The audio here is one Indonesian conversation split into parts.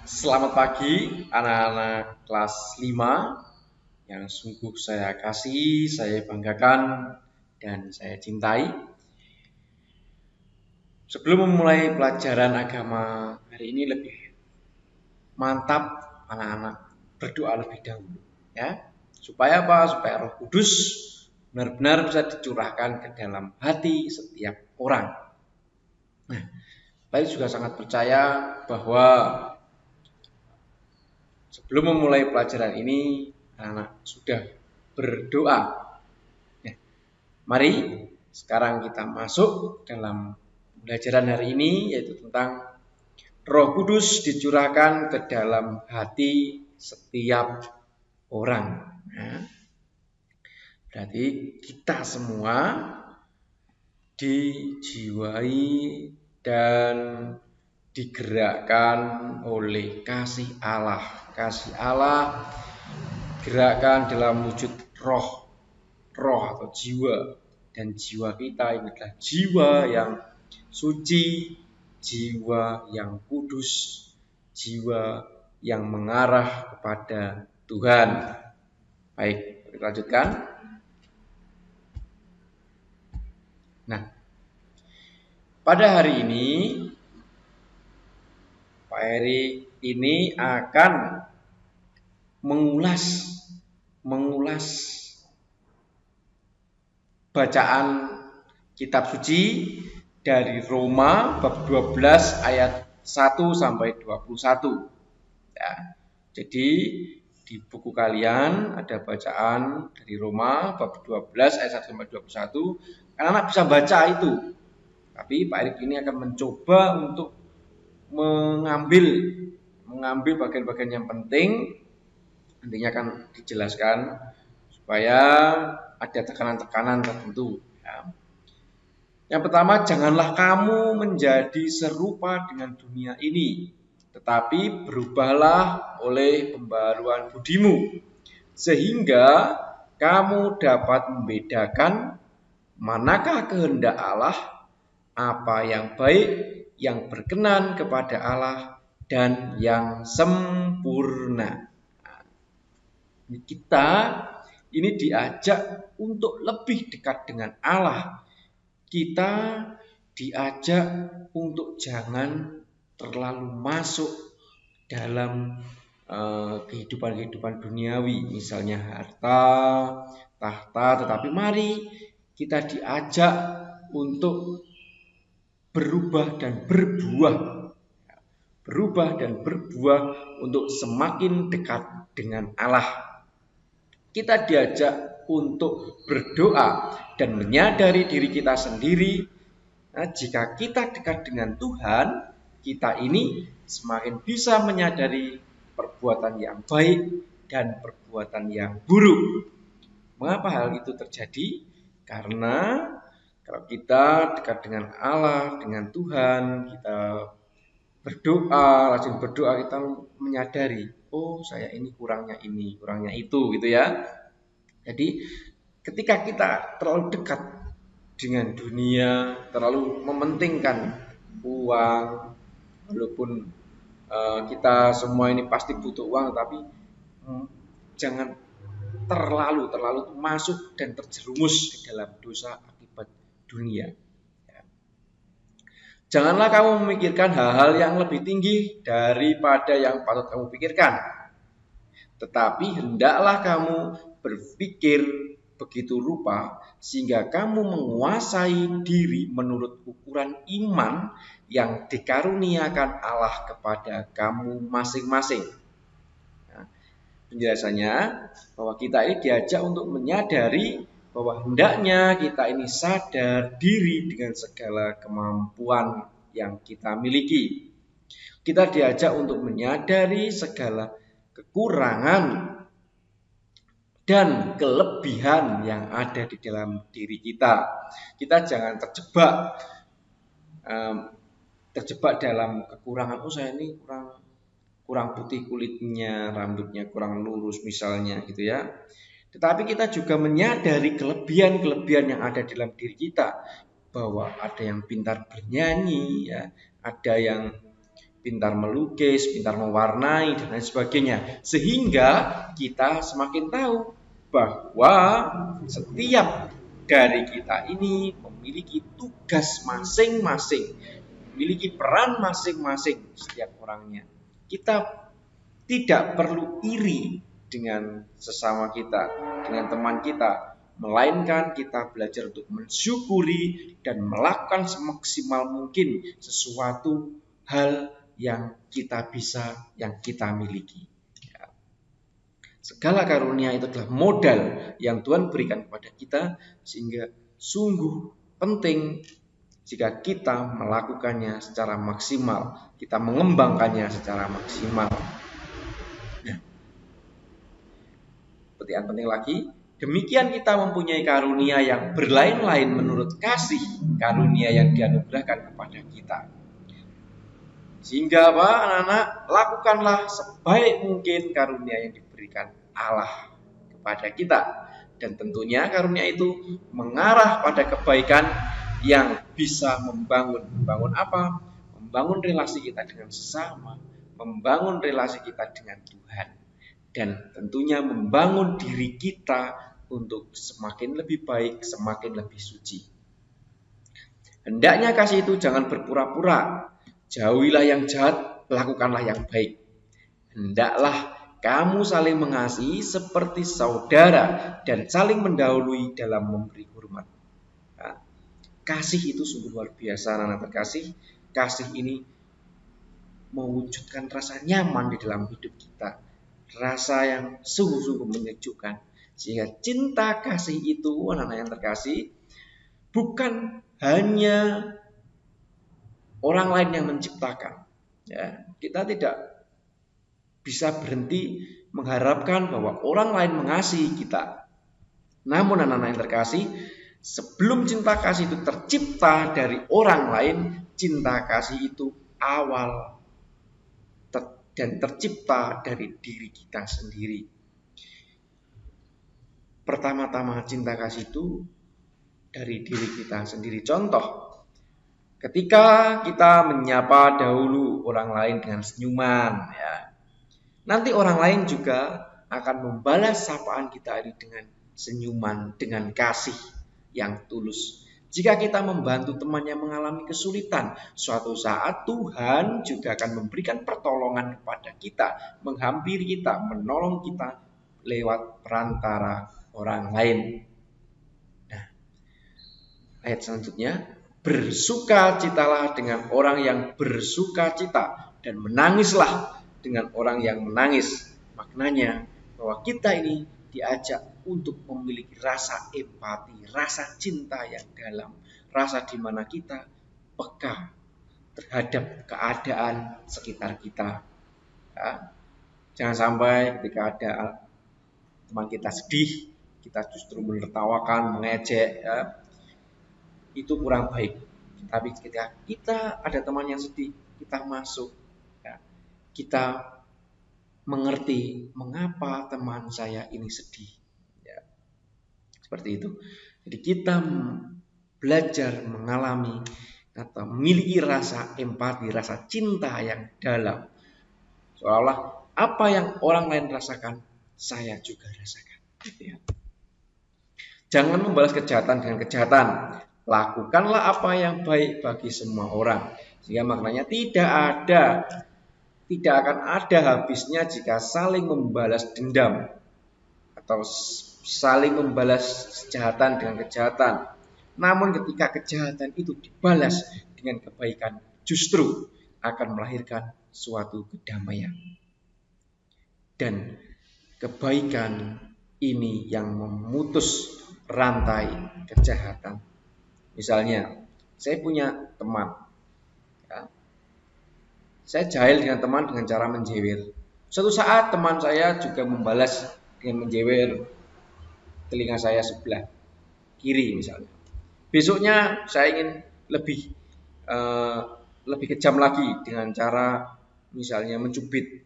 Selamat pagi anak-anak kelas 5 yang sungguh saya kasihi, saya banggakan, dan saya cintai. Sebelum memulai pelajaran agama hari ini lebih mantap anak-anak berdoa lebih dahulu ya. Supaya apa? Supaya Roh Kudus benar-benar bisa dicurahkan ke dalam hati setiap orang. Nah, saya juga sangat percaya bahwa sebelum memulai pelajaran ini, anak sudah berdoa. Ya, mari sekarang kita masuk dalam pelajaran hari ini, yaitu tentang Roh Kudus dicurahkan ke dalam hati setiap orang. Nah, berarti kita semua dijiwai dan digerakkan oleh kasih Allah. Kasih Allah gerakkan dalam wujud roh atau jiwa, dan jiwa kita ini adalah jiwa yang suci, jiwa yang kudus, jiwa yang mengarah kepada Tuhan. Baik, kita lanjutkan. Nah, pada hari ini Pak Heri ini akan mengulas bacaan kitab suci dari Roma bab 12 ayat 1 sampai 21. Ya. Jadi di buku kalian ada bacaan dari Roma bab 12 ayat 1 sampai 21. Anak-anak bisa baca itu. Tapi Pak Erik ini akan mencoba untuk mengambil bagian-bagian yang penting, nantinya akan dijelaskan supaya ada tekanan-tekanan tertentu. Ya. Yang pertama, janganlah kamu menjadi serupa dengan dunia ini, tetapi berubahlah oleh pembaruan budimu, sehingga kamu dapat membedakan manakah kehendak Allah, apa yang baik, yang berkenan kepada Allah, dan yang sempurna. Kita ini diajak untuk lebih dekat dengan Allah. Kita diajak untuk jangan terlalu masuk dalam kehidupan duniawi, misalnya harta, tahta, tetapi mari kita diajak untuk berubah dan berbuah untuk semakin dekat dengan Allah. Kita diajak untuk berdoa dan menyadari diri kita sendiri. Nah, jika kita dekat dengan Tuhan, kita ini semakin bisa menyadari perbuatan yang baik dan perbuatan yang buruk. Mengapa hal itu terjadi? Karena kalau kita dekat dengan Allah, dengan Tuhan, kita rajin berdoa, kita menyadari, oh saya ini, kurangnya itu, gitu ya. Jadi ketika kita terlalu dekat dengan dunia, terlalu mementingkan uang, walaupun kita semua ini pasti butuh uang, tapi jangan terlalu masuk dan terjerumus ke dalam dosa akibat dunia. Janganlah kamu memikirkan hal-hal yang lebih tinggi daripada yang patut kamu pikirkan. Tetapi hendaklah kamu berpikir begitu rupa sehingga kamu menguasai diri menurut ukuran iman yang dikaruniakan Allah kepada kamu masing-masing. Nah, penjelasannya bahwa kita ini diajak untuk menyadari bahwa hendaknya kita ini sadar diri dengan segala kemampuan yang kita miliki. Kita diajak untuk menyadari segala kekurangan dan kelebihan yang ada di dalam diri kita. Kita jangan terjebak dalam kekurangan. Oh, saya ini kurang putih kulitnya, rambutnya kurang lurus misalnya, gitu ya. Tetapi kita juga menyadari kelebihan yang ada dalam diri kita, bahwa ada yang pintar bernyanyi, ya, ada yang pintar melukis, pintar mewarnai, dan lain sebagainya. Sehingga kita semakin tahu bahwa setiap dari kita ini memiliki tugas masing-masing, memiliki peran masing-masing setiap orangnya. Kita tidak perlu iri dengan sesama kita, dengan teman kita, melainkan kita belajar untuk mensyukuri dan melakukan semaksimal mungkin sesuatu hal yang kita bisa, yang kita miliki. Segala karunia itu adalah modal yang Tuhan berikan kepada kita, sehingga sungguh penting jika kita melakukannya secara maksimal, kita mengembangkannya secara maksimal. Yang penting lagi, demikian kita mempunyai karunia yang berlain-lain menurut kasih karunia yang dianugerahkan kepada kita. Sehingga apa, anak-anak, lakukanlah sebaik mungkin karunia yang diberikan Allah kepada kita. Dan tentunya karunia itu mengarah pada kebaikan yang bisa membangun. Membangun apa? Membangun relasi kita dengan sesama, membangun relasi kita dengan Tuhan. Dan tentunya membangun diri kita untuk semakin lebih baik, semakin lebih suci. Hendaknya kasih itu jangan berpura-pura. Jauhilah yang jahat, lakukanlah yang baik. Hendaklah kamu saling mengasihi seperti saudara dan saling mendahului dalam memberi hormat. Nah, kasih itu sungguh luar biasa, anak-anak terkasih. Kasih ini mewujudkan rasa nyaman di dalam hidup kita. Rasa yang sungguh-sungguh menyejukkan. Sehingga cinta kasih itu, anak-anak yang terkasih, bukan hanya orang lain yang menciptakan. Ya, kita tidak bisa berhenti mengharapkan bahwa orang lain mengasihi kita. Namun anak-anak yang terkasih, sebelum cinta kasih itu tercipta dari orang lain, cinta kasih itu awal dan tercipta dari diri kita sendiri. Pertama-tama cinta kasih itu dari diri kita sendiri. Contoh, ketika kita menyapa dahulu orang lain dengan senyuman, ya, nanti orang lain juga akan membalas sapaan kita ini dengan senyuman, dengan kasih yang tulus. Jika kita membantu teman yang mengalami kesulitan, suatu saat Tuhan juga akan memberikan pertolongan kepada kita, menghampiri kita, menolong kita lewat perantara orang lain. Nah, ayat selanjutnya, bersukacitalah dengan orang yang bersukacita dan menangislah dengan orang yang menangis. Maknanya bahwa kita ini diajak untuk memiliki rasa empati, rasa cinta yang dalam, rasa di mana kita peka terhadap keadaan sekitar kita. Ya. Jangan sampai ketika ada teman kita sedih, kita justru menertawakan, mengejek, ya. Itu kurang baik. Tapi ketika kita ada teman yang sedih, kita masuk, ya. Kita mengerti mengapa teman saya ini sedih. Ya. Seperti itu. Jadi kita belajar mengalami atau memiliki rasa empati, rasa cinta yang dalam. Seolah-olah apa yang orang lain rasakan, saya juga rasakan. Ya. Jangan membalas kejahatan dengan kejahatan. Lakukanlah apa yang baik bagi semua orang. Sehingga maknanya tidak akan ada habisnya jika saling membalas dendam atau saling membalas kejahatan dengan kejahatan. Namun ketika kejahatan itu dibalas dengan kebaikan, justru akan melahirkan suatu kedamaian. Dan kebaikan ini yang memutus rantai kejahatan. Misalnya, saya punya teman, ya. Saya jahil dengan teman dengan cara menjewer. Suatu saat teman saya juga membalas dengan menjewer telinga saya sebelah kiri misalnya. Besoknya saya ingin lebih kejam lagi dengan cara misalnya mencubit.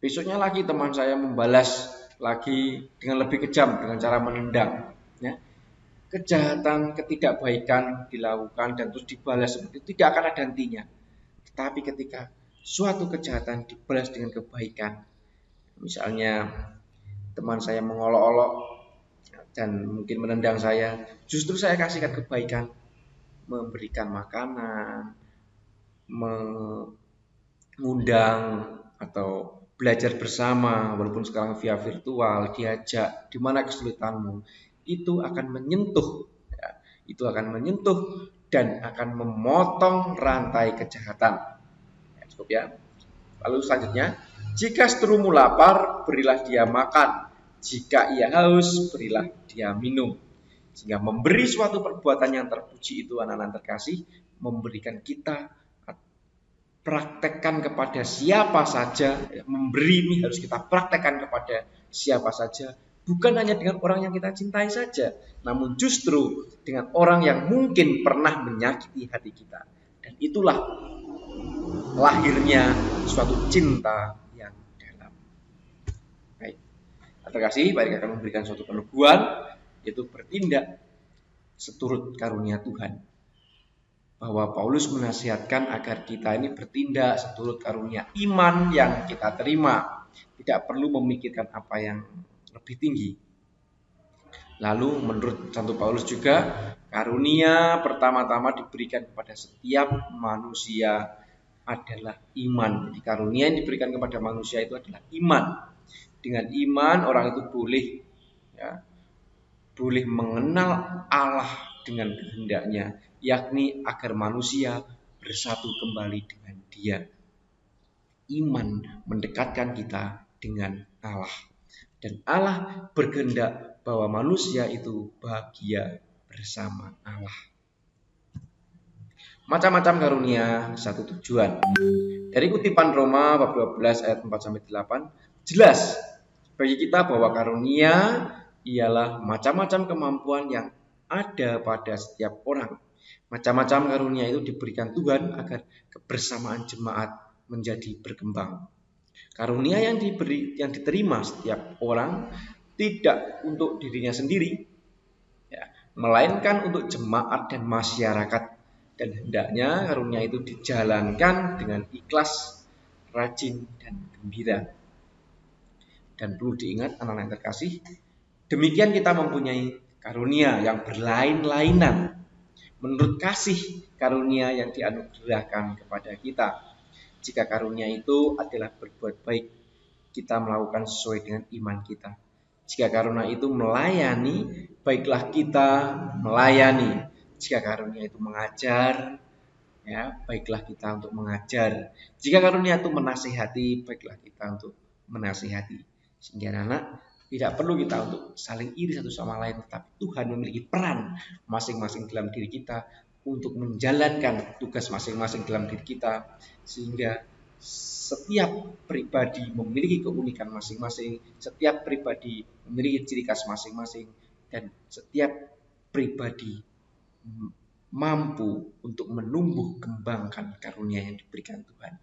Besoknya lagi teman saya membalas lagi dengan lebih kejam dengan cara menendang. Ya. Kejahatan, ketidakbaikan dilakukan dan terus dibalas seperti itu tidak akan ada hentinya. Tetapi ketika suatu kejahatan dibalas dengan kebaikan. Misalnya teman saya mengolok-olok dan mungkin menendang saya, justru saya kasihkan kebaikan, memberikan makanan, mengundang atau belajar bersama, walaupun sekarang via virtual, diajak di mana kesulitanmu, itu akan menyentuh, ya, itu akan menyentuh dan akan memotong rantai kejahatan. Ya, cukup ya. Lalu selanjutnya, jika seterumu lapar, berilah dia makan. Jika ia haus, berilah dia minum. Sehingga memberi suatu perbuatan yang terpuji itu, anak-anak terkasih, memberikan kita praktekkan kepada siapa saja. Memberi ini harus kita praktekkan kepada siapa saja, bukan hanya dengan orang yang kita cintai saja, namun justru dengan orang yang mungkin pernah menyakiti hati kita. Dan itulah lahirnya suatu cinta yang dalam. Baik, terkasih, baik akan memberikan suatu peneguhan, yaitu bertindak seturut karunia Tuhan. Bahwa Paulus menasihatkan agar kita ini bertindak seturut karunia iman yang kita terima, tidak perlu memikirkan apa yang lebih tinggi. Lalu menurut Santo Paulus juga, karunia pertama-tama diberikan kepada setiap manusia adalah iman. Jadi karunia yang diberikan kepada manusia itu adalah iman. Dengan iman orang itu boleh mengenal Allah dengan kehendaknya, yakni agar manusia bersatu kembali dengan Dia. Iman mendekatkan kita dengan Allah, dan Allah berkehendak bahwa manusia itu bahagia bersama Allah. Macam-macam karunia, satu tujuan. Dari kutipan Roma bab 12 ayat 4-8, jelas bagi kita bahwa karunia ialah macam-macam kemampuan yang ada pada setiap orang. Macam-macam karunia itu diberikan Tuhan agar kebersamaan jemaat menjadi berkembang. Karunia yang diterima setiap orang tidak untuk dirinya sendiri, ya, melainkan untuk jemaat dan masyarakat. Dan hendaknya karunia itu dijalankan dengan ikhlas, rajin, dan gembira. Dan perlu diingat anak-anak yang terkasih, demikian kita mempunyai karunia yang berlain-lainan menurut kasih karunia yang dianugerahkan kepada kita. Jika karunia itu adalah berbuat baik, kita melakukan sesuai dengan iman kita. Jika karunia itu melayani, baiklah kita melayani. Jika karunia itu mengajar, ya, baiklah kita untuk mengajar. Jika karunia itu menasihati, baiklah kita untuk menasihati. Sehingga anak tidak perlu kita untuk saling iri satu sama lain, tetapi Tuhan memiliki peran masing-masing dalam diri kita untuk menjalankan tugas masing-masing dalam diri kita, sehingga setiap pribadi memiliki keunikan masing-masing, setiap pribadi memiliki ciri khas masing-masing, dan setiap pribadi mampu untuk menumbuh kembangkan karunia yang diberikan Tuhan.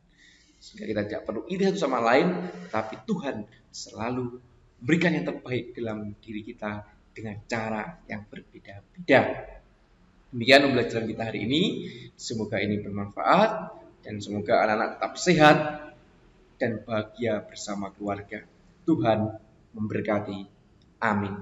Sehingga kita tidak perlu iri satu sama lain, tapi Tuhan selalu berikan yang terbaik dalam diri kita dengan cara yang berbeda-beda. Demikian pembelajaran kita hari ini. Semoga ini bermanfaat dan semoga anak-anak tetap sehat dan bahagia bersama keluarga. Tuhan memberkati. Amin.